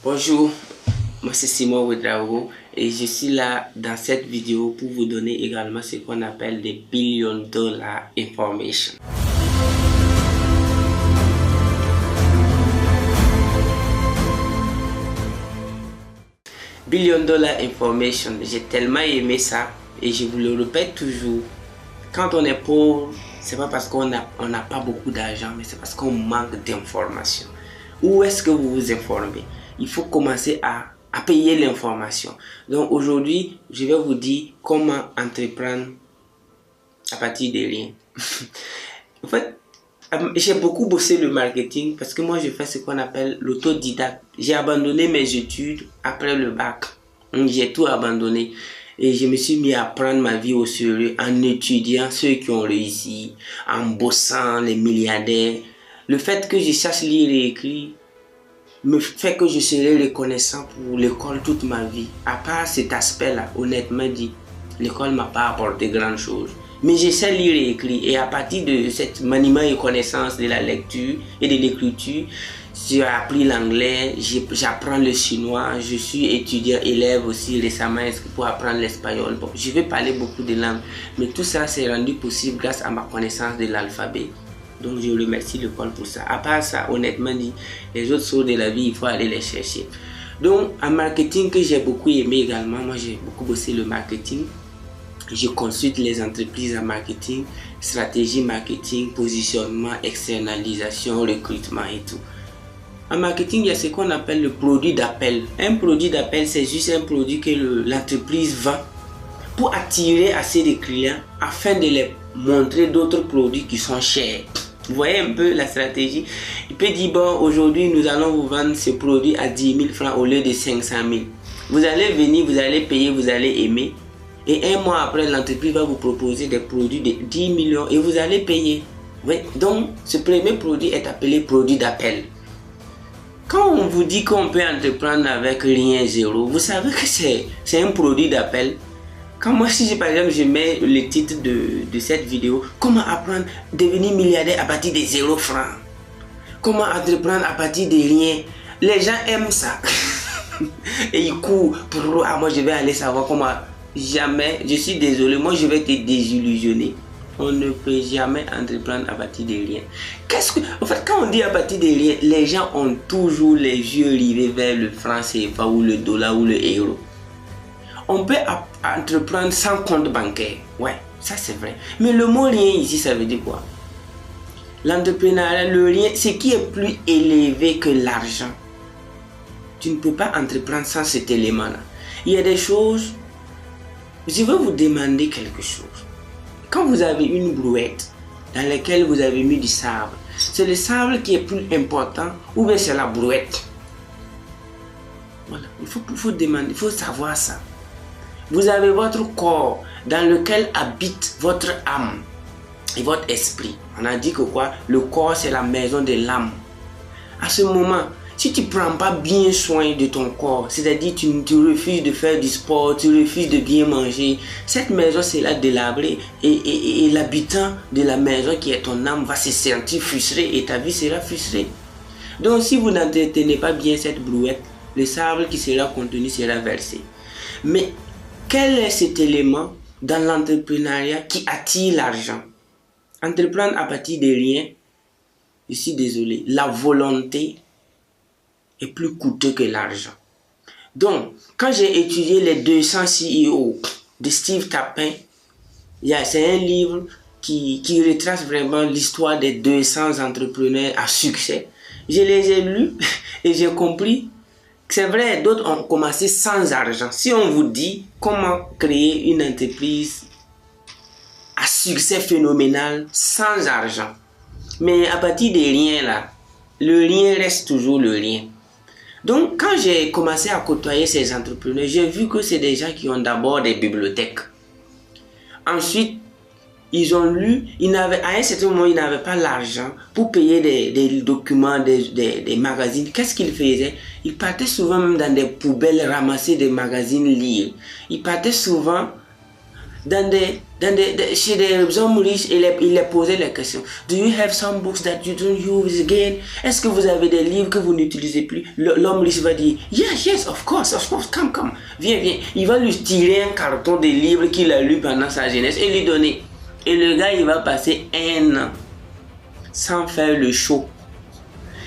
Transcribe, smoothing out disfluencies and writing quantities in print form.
Bonjour, moi c'est Simon Ouedraogo et je suis là dans cette vidéo pour vous donner également ce qu'on appelle des billion-dollar information. Billion-dollar information, j'ai tellement aimé ça et je vous le répète toujours. Quand on est pauvre, c'est pas parce qu'on n'a pas beaucoup d'argent, mais c'est parce qu'on manque d'informations. Où est-ce que vous vous informez? Il faut commencer à payer l'information. Donc aujourd'hui, je vais vous dire comment entreprendre à partir de rien. En fait, j'ai beaucoup bossé le marketing parce que moi je fais ce qu'on appelle l'autodidacte. J'ai abandonné mes études après le bac. J'ai tout abandonné. Et je me suis mis à prendre ma vie au sérieux en étudiant ceux qui ont réussi, en bossant les milliardaires. Le fait que je sache lire et écrire me fait que je serai reconnaissant pour l'école toute ma vie. À part cet aspect-là, honnêtement dit, l'école ne m'a pas apporté grand-chose. Mais je sais lire et écrire. Et à partir de cette maniement et connaissance de la lecture et de l'écriture, j'ai appris l'anglais, j'apprends le chinois, je suis étudiant élève aussi récemment pour apprendre l'espagnol. Bon, je vais parler beaucoup de langues, mais tout ça s'est rendu possible grâce à ma connaissance de l'alphabet. Donc je remercie l'école pour ça. À part ça, honnêtement dit, les autres choses de la vie, il faut aller les chercher. Donc en marketing que j'ai beaucoup aimé également, moi j'ai beaucoup bossé le marketing. Je consulte les entreprises en marketing, stratégie marketing, positionnement, externalisation, recrutement et tout. En marketing, il y a ce qu'on appelle le produit d'appel. Un produit d'appel, c'est juste un produit que l'entreprise vend pour attirer assez de clients afin de les montrer d'autres produits qui sont chers. Vous voyez un peu la stratégie. Il peut dire, bon, aujourd'hui, nous allons vous vendre ce produit à 10 000 francs au lieu de 500 000. Vous allez venir, vous allez payer, vous allez aimer. Et un mois après, l'entreprise va vous proposer des produits de 10 millions et vous allez payer. Oui. Donc, ce premier produit est appelé produit d'appel. Quand on vous dit qu'on peut entreprendre avec rien, zéro, vous savez que c'est un produit d'appel. Quand moi, si par exemple, je mets le titre de cette vidéo, comment apprendre à devenir milliardaire à partir de 0 francs. Comment entreprendre à partir de rien. Les gens aiment ça. Et ils courent pour, moi je vais aller savoir comment. Jamais, je suis désolé, moi je vais te désillusionner. On ne peut jamais entreprendre à partir de rien. En fait, quand on dit à partir de rien, les gens ont toujours les yeux rivés vers le franc CFA ou le dollar ou le euro. On peut entreprendre sans compte bancaire. Ouais, ça c'est vrai. Mais le mot rien ici, ça veut dire quoi? L'entrepreneuriat, le rien, c'est qui est plus élevé que l'argent. Tu ne peux pas entreprendre sans cet élément-là. Il y a des choses. Je vais vous demander quelque chose. Quand vous avez une brouette dans laquelle vous avez mis du sable, c'est le sable qui est plus important ou bien c'est la brouette? Voilà, il faut demander, il faut savoir ça. Vous avez votre corps dans lequel habite votre âme et votre esprit. On a dit que quoi? Le corps c'est la maison de l'âme. À ce moment, si tu ne prends pas bien soin de ton corps, c'est-à-dire tu refuses de faire du sport, tu refuses de bien manger, cette maison sera délabrée et l'habitant de la maison qui est ton âme va se sentir frustré et ta vie sera frustrée. Donc si vous n'entretenez pas bien cette brouette, le sable qui sera contenu sera versé. Mais quel est cet élément dans l'entrepreneuriat qui attire l'argent? Entreprendre à partir de rien, je suis désolé, la volonté est plus coûteux que l'argent. Donc, quand j'ai étudié les 200 CEO de Steve Tapin, c'est un livre qui retrace vraiment l'histoire des 200 entrepreneurs à succès. Je les ai lus et j'ai compris que c'est vrai, d'autres ont commencé sans argent. Si on vous dit comment créer une entreprise à succès phénoménal sans argent, mais à partir de rien là, le rien reste toujours le rien. Donc, quand j'ai commencé à côtoyer ces entrepreneurs, j'ai vu que c'est des gens qui ont d'abord des bibliothèques. Ensuite, ils ont lu, à un certain moment, ils n'avaient pas l'argent pour payer des documents, des magazines. Qu'est-ce qu'ils faisaient? Ils partaient souvent même dans des poubelles ramasser des magazines lire. Ils partaient souvent dans des Chez des hommes riches, il les posait les questions. Do you have some books that you don't use again? Est-ce que vous avez des livres que vous n'utilisez plus? L'homme riche va dire, yes, of course, come, viens. Il va lui tirer un carton de livres qu'il a lu pendant sa jeunesse et lui donner. Et le gars, il va passer 1 an sans faire le show.